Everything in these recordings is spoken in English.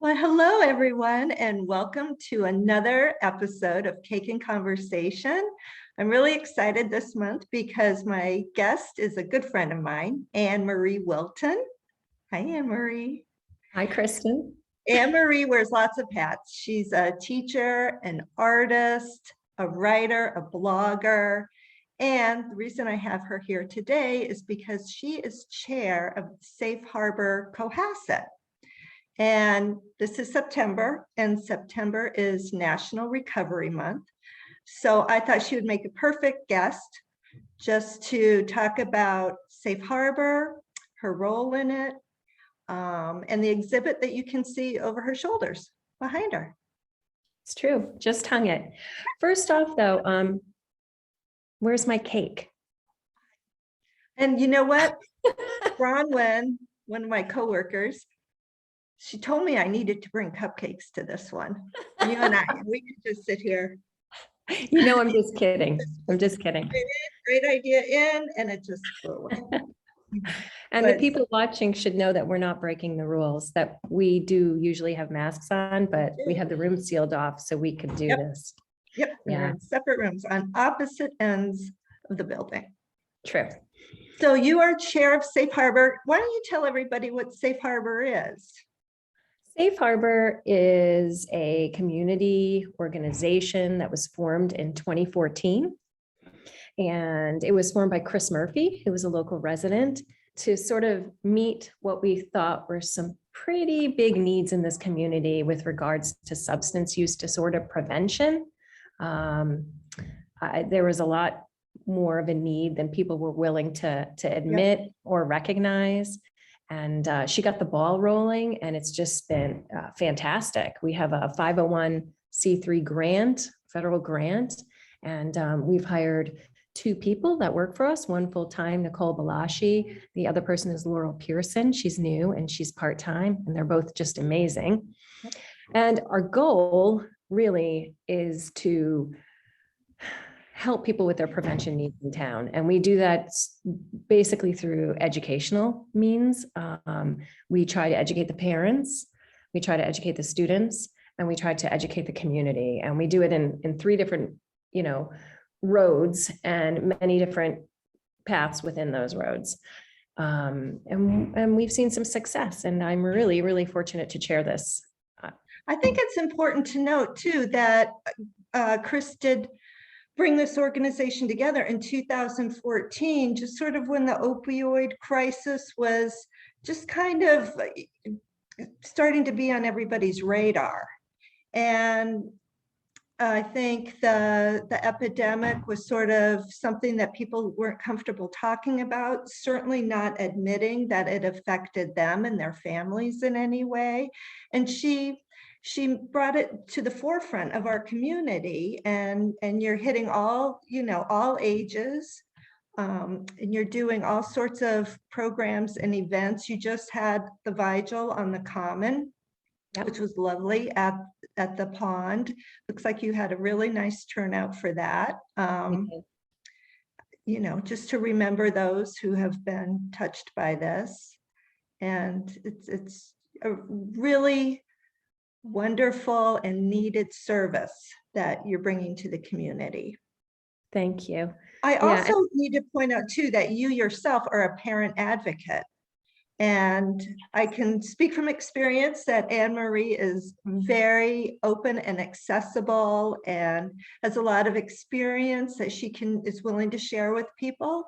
Well, hello, everyone, and welcome to another episode of Cake and Conversation. I'm really excited this month because my guest is a good friend of mine, Annemarie Whilton. Hi, Annemarie. Hi, Kristen. Annemarie wears lots of hats. She's a teacher, an artist, a writer, a blogger. And the reason I have her here today is because she is chair of Safe Harbor Cohasset. And this is September, and September is National Recovery Month. So I thought she would make a perfect guest just to talk about Safe Harbor, her role in it, and the exhibit that you can see over her shoulders behind her. It's true. Just hung it. First off, though, where's my cake? And you know what? Bronwyn, one of my coworkers, she told me I needed to bring cupcakes to this one. You and I, we could just sit here. You know, I'm just kidding. I'm just kidding. Great idea in, and it just flew away. And the people watching should know that we're not breaking the rules, that we do usually have masks on, but we had the room sealed off so we could do this. Yep, we're in separate rooms on opposite ends of the building. True. So you are chair of Safe Harbor. Why don't you tell everybody what Safe Harbor is? Safe Harbor is a community organization that was formed in 2014. And it was formed by Chris Murphy, who was a local resident, to sort of meet what we thought were some pretty big needs in this community with regards to substance use disorder prevention. There was a lot more of a need than people were willing to admit or recognize. And she got the ball rolling, and it's just been fantastic. We have a 501c3 grant, federal grant, and we've hired 2 people that work for us, one full-time, Nicole Balashi. The other person is Laurel Pearson. She's new and she's part-time, and they're both just amazing. And our goal really is to help people with their prevention needs in town. And we do that basically through educational means. We try to educate the parents, we try to educate the students, and we try to educate the community. And we do it in 3 different, roads and many different paths within those roads. And we've seen some success, and I'm really, really fortunate to chair this. I think it's important to note too that Chris did bring this organization together in 2014, just sort of when the opioid crisis was just kind of starting to be on everybody's radar. And I think the epidemic was sort of something that people weren't comfortable talking about, certainly not admitting that it affected them and their families in any way. And she brought it to the forefront of our community, and you're hitting all ages, and you're doing all sorts of programs and events. You just had the vigil on the Common, which was lovely at the pond. Looks like you had a really nice turnout for that. Just to remember those who have been touched by this. And it's a really wonderful and needed service that you're bringing to the community. Thank you. I also need to point out too that you yourself are a parent advocate. And I can speak from experience that Annemarie is very open and accessible and has a lot of experience that she is willing to share with people.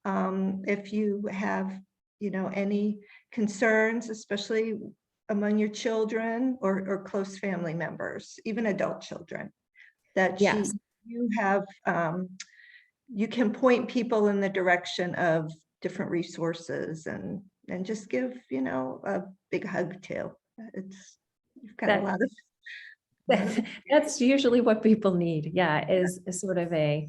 If you have, any concerns, especially among your children or close family members, even adult children, that you have, you can point people in the direction of different resources and just give, a big hug too. You've got a lot of. That's usually what people need. Is sort of a.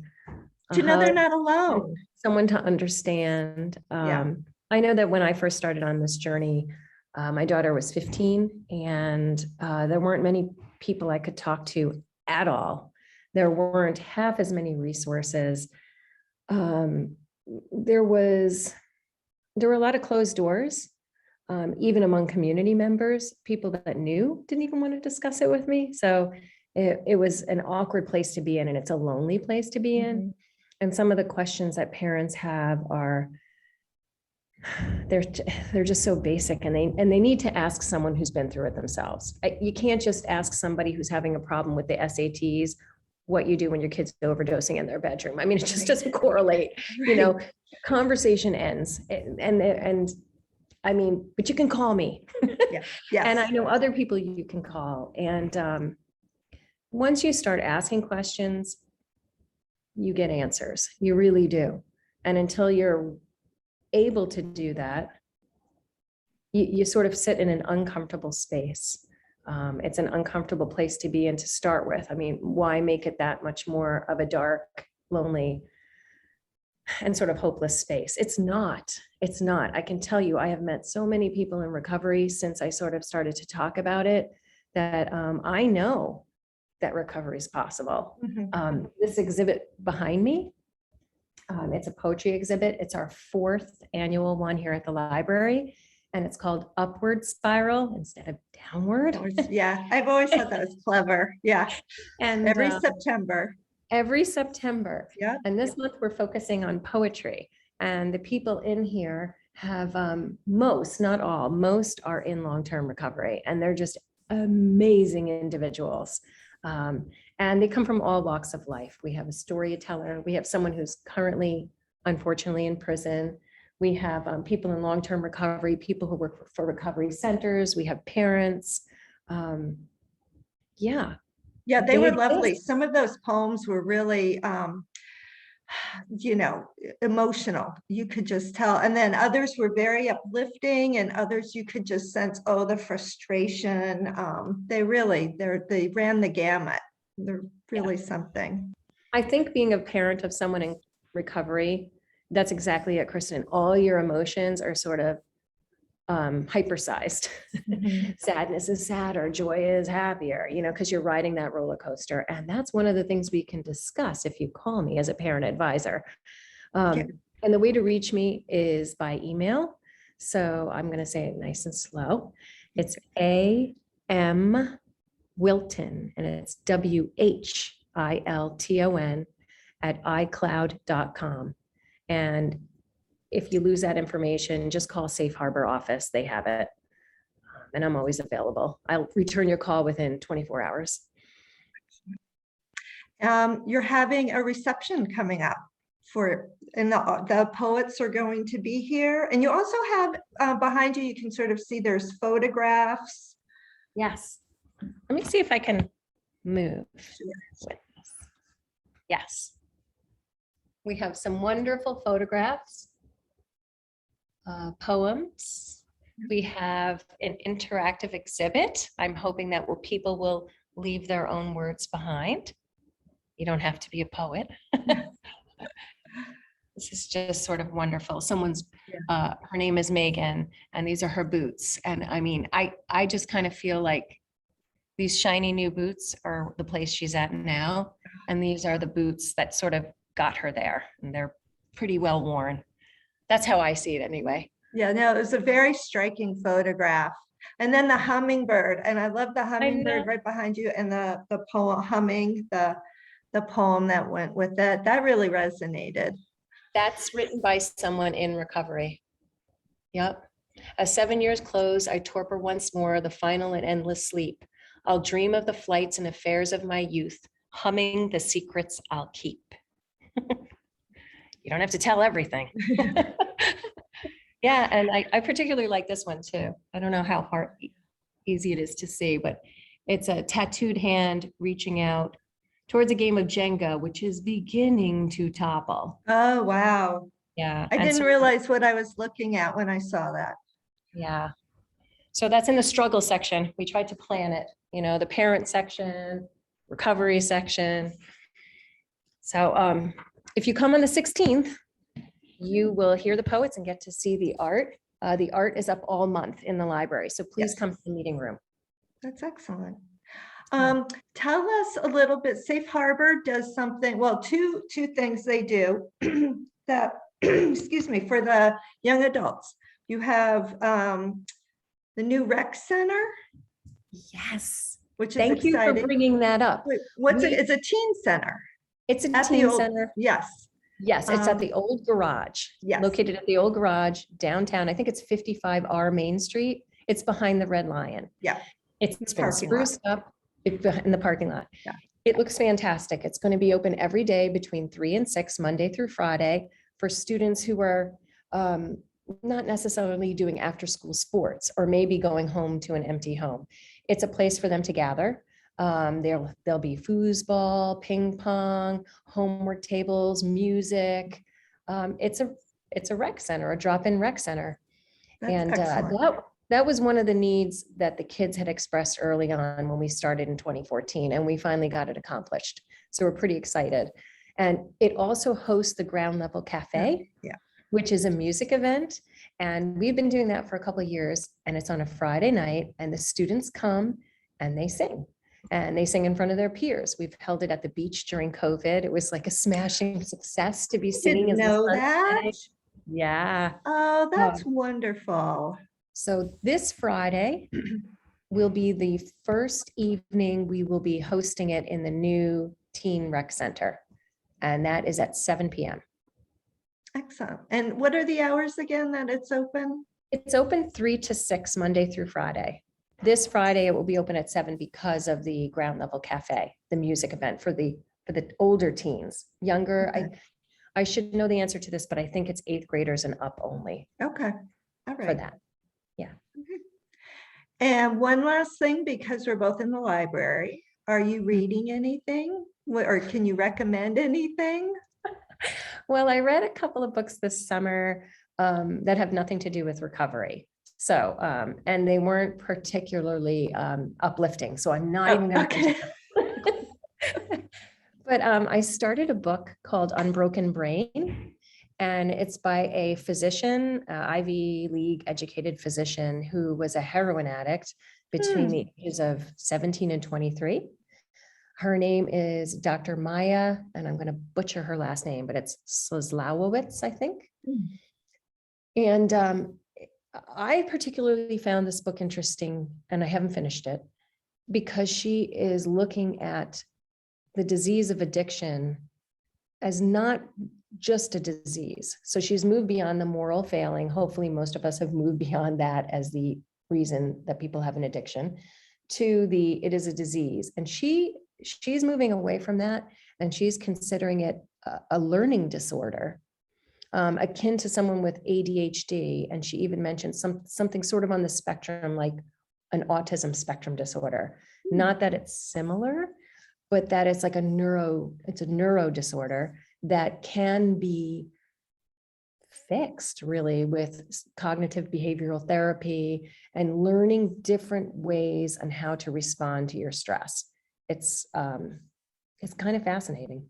To know they're not alone. Someone to understand. I know that when I first started on this journey, my daughter was 15, and there weren't many people I could talk to at all. There weren't half as many resources. There were a lot of closed doors. Even among community members, people that knew didn't even want to discuss it with me. So it was an awkward place to be in, and it's a lonely place to be in. Mhm. And some of the questions that parents have are, they're just so basic, and they need to ask someone who's been through it themselves. You can't just ask somebody who's having a problem with the SATs what you do when your kid's overdosing in their bedroom. I mean, it just doesn't correlate. You know, conversation ends, and I mean, but you can call me. Yeah. Yes. And I know other people you can call. And once you start asking questions, you get answers. You really do. And until you're able to do that, you sort of sit in an uncomfortable space. It's an uncomfortable place to be in to start with. I mean, why make it that much more of a dark, lonely, and sort of hopeless space? It's not. I can tell you, I have met so many people in recovery since I sort of started to talk about it, that I know that recovery is possible. Mhm. This exhibit behind me, it's a poetry exhibit. It's our 4th annual one here at the library, and it's called Upward Spiral instead of Downward. Yeah, I've always thought that was clever. Yeah. And Every September. every September. Yeah. And this month we're focusing on poetry. And the people in here have most, not all, most are in long-term recovery, and they're just amazing individuals. And they come from all walks of life. We have a storyteller. We have someone who's currently, unfortunately, in prison. We have people in long-term recovery, people who work for recovery centers. We have parents. Yeah. Yeah, they were They lovely. exist. Some of those poems were really, you know, emotional. You could just tell. And then others were very uplifting, and others you could just sense, oh, the frustration. They ran the gamut. They're really something. I think being a parent of someone in recovery, that's exactly it, Kristen. All your emotions are sort of hypersized. Mhm. Sadness is sadder, joy is happier, you know, because you're riding that roller coaster. And that's one of the things we can discuss if you call me as a parent advisor. Yeah. And the way to reach me is by email. So I'm going to say it nice and slow. It's A.M. Whilton, and it's WHILTON at iCloud.com. And if you lose that information, just call Safe Harbor office. They have it. And I'm always available. I'll return your call within 24 hours. You're having a reception coming up and the poets are going to be here. And you also have behind you, you can sort of see there's photographs. Yes. Let me see if I can move with this. Yes. We have some wonderful photographs, poems. We have an interactive exhibit. I'm hoping that people will leave their own words behind. You don't have to be a poet. This is just sort of wonderful. Her name is Megan, and these are her boots. And I mean, I just kind of feel like these shiny new boots are the place she's at now. And these are the boots that sort of got her there, and they're pretty well worn. That's how I see it anyway. Yeah, no, it was a very striking photograph. And then the hummingbird, and I love the hummingbird right behind you, and the poem humming, the poem that went with it. That really resonated. That's written by someone in recovery. Yep. As 7 years close, I torpor once more the final and endless sleep. I'll dream of the flights and affairs of my youth, humming the secrets I'll keep. You don't have to tell everything. Yeah, and I particularly like this one too. I don't know how easy it is to see, but it's a tattooed hand reaching out towards a game of Jenga, which is beginning to topple. Oh, wow. Yeah. I didn't realize what I was looking at when I saw that. Yeah. So that's in the struggle section. We tried to plan it, you know, the parent section, recovery section. So if you come on the 16th, you will hear the poets and get to see the art. The art is up all month in the library. So please come to the meeting room. That's excellent. Tell us a little bit. Safe Harbor does something, well, two things they do that, excuse me, for the young adults. You have the new rec center, Yes. which is Thank you for exciting. bringing that up. Wait, what's it? We- It's a teen center. It's a At the teen old, center. yes, Yes, it's at the old garage. yes. Located at the old garage downtown. I think it's 55R Main Street. It's behind the Red Lion. Yeah. It's The been parking lot. spruced up in the parking lot. Yeah. It looks fantastic. It's going to be open every day between 3 and 6, Monday through Friday, for students who are not necessarily doing after-school sports or maybe going home to an empty home. It's a place for them to gather. There'll be foosball, ping pong, homework tables, music. It's a rec center, a drop-in rec center. That's And excellent. that was one of the needs that the kids had expressed early on when we started in 2014, and we finally got it accomplished. So we're pretty excited. And it also hosts the Ground Level Cafe, Yeah. which is a music event. And we've been doing that for a couple of years, and it's on a Friday night, and the students come and they sing. And they sing in front of their peers. We've held it at the beach during COVID. It was like a smashing success to be singing. Didn't as the know sun that. set. Yeah. Oh, that's wonderful. So this Friday will be the first evening we will be hosting it in the new Teen Rec Center. And that is at 7 p.m. Excellent. And what are the hours again that it's open? It's open 3 to 6, Monday through Friday. This Friday, it will be open at 7 because of the Ground Level Cafe, the music event for the older teens. Younger, Okay. I should know the answer to this, but I think it's 8th graders and up only Okay, all for right. that. And one last thing, because we're both in the library, are you reading anything? Or can you recommend anything? Well, I read a couple of books this summer that have nothing to do with recovery. So, and they weren't particularly uplifting. So I'm not even going to Okay. But I started a book called Unbroken Brain, and it's by a physician, Ivy League educated physician who was a heroin addict between the ages of 17 and 23. Her name is Dr. Maya, and I'm going to butcher her last name, but it's Slazlowowitz, I think. And I particularly found this book interesting, and I haven't finished it, because she is looking at the disease of addiction as not just a disease. So she's moved beyond the moral failing. Hopefully, most of us have moved beyond that as the reason that people have an addiction to it is a disease. And she's moving away from that, and she's considering it a learning disorder, akin to someone with ADHD. And she even mentioned something sort of on the spectrum, like an autism spectrum disorder. Not that it's similar, but that it's like it's a neuro disorder that can be fixed really with cognitive behavioral therapy and learning different ways on how to respond to your stress. It's kind of fascinating.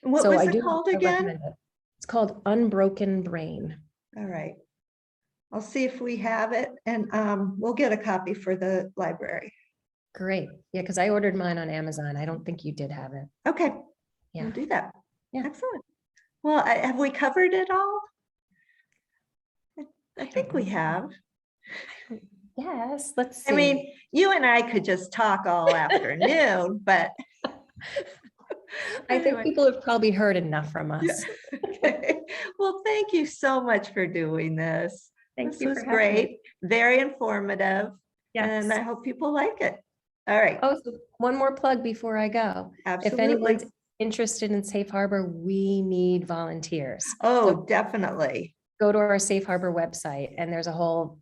What So was I it do called I again? recommend it. It's called Unbroken Brain. All right. I'll see if we have it, and we'll get a copy for the library. Great. Yeah, because I ordered mine on Amazon. I don't think you did have it. Okay, Yeah. we'll do that. Yeah. Excellent. Well, have we covered it all? I think we have. Yes, let's see. I mean, you and I could just talk all afternoon, but I think anyway. people have probably heard enough from us. Yeah. Okay. Well, thank you so much for doing this. Thank This you was for having me. great, very informative, and Yes. I hope people like it. All right, Oh, so one more plug before I go. If absolutely. anyone's interested in Safe Harbor, we need volunteers. Oh, So definitely. go to our Safe Harbor website, and there's a whole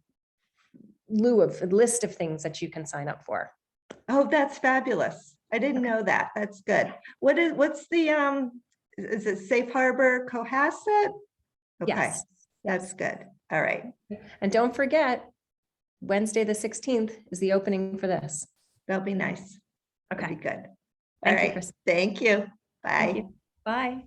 list of things that you can sign up for. Oh, that's fabulous. I didn't know that. That's good. What's the, is it Safe Harbor Cohasset? Okay, Yes. that's good. All right. And don't forget, Wednesday, the 16th is the opening for this. That'll be nice. That'll Okay. be good. All Thank you, right. Chris. Thank you. Bye. Thank you. Bye.